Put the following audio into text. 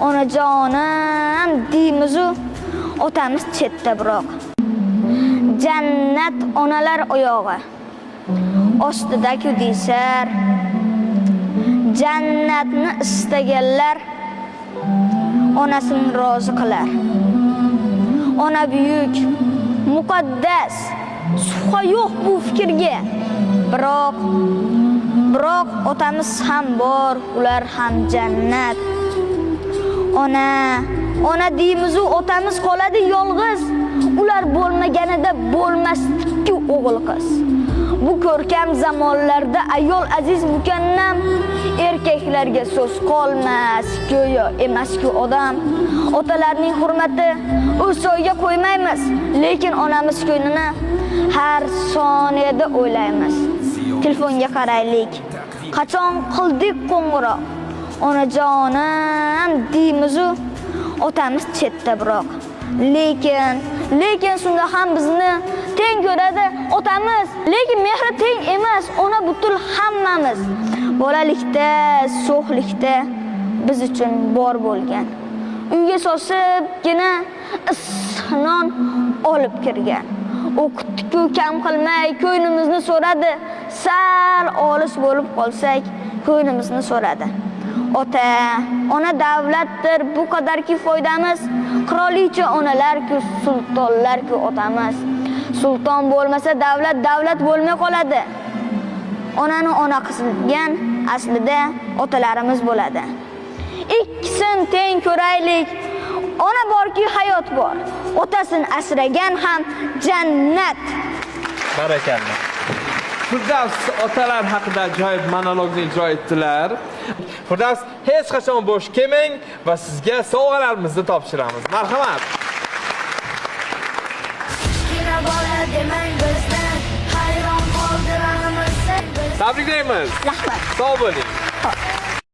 onajonim deymiz-u, otamiz chetda biroq. Jannat onalar oyog'i ostida-ku deysar, jannatni istaganlar onasini rozi qilar. Ona buyuk, muqaddas, shubha yo'q bu fikrga. Biroq otamiz ham bor, ular ham jannat. Ona deymiz-u, otamiz qoladi yolg'iz. Ular bo'lmaganida bo'lmasdi-ku o'g'il qiz. Bu ko'rkam zamonlarda ayol aziz mukannam, erkaklarga so'z qolmas, go'yo emas-ku odam. Otalarning hurmati o'soyga qo'ymaymiz, lekin onamiz ko'nglini har soniyada o'ylaymiz. Telefonga qaraylik. Qachon qildik qo'ng'iroq? Onajonim deymiz-u, otamiz chetda biroq. Lekin shunda ham bizni teng ko'radi otamiz, lekin mehri teng emas, ona butul hammamiz. Bolalikda, so'xlikda biz uchun bor bo'lgan. Uyga sosibgina isnon olib kirgan. O'qitdi-ku kam qilmay, ko'nglimizni so'radi. Sal olis bo'lib qolsak, ko'nglimizni so'radi. Ona davlatdir, bu qadarki foydamiz. Qirolicha onalar-ku, sultonlar-ku otamiz. Sulton bo'lmasa davlat bo'lmay qoladi. Onani ona qilgan aslida otalarimiz bo'ladi. Ikkisin teng ko'raylik. Ona borki hayot bor. Otasini asragan ham jannat. Barakalloh. Firdavs otalar haqida ajoyib monologni ijro etdilar. Firdavs, hech qachon bo'sh kelmang va sizga sovg'alarimizni topshiramiz. Marhamat. Tabriklaymiz. Rahmat. Sog' bo'ling.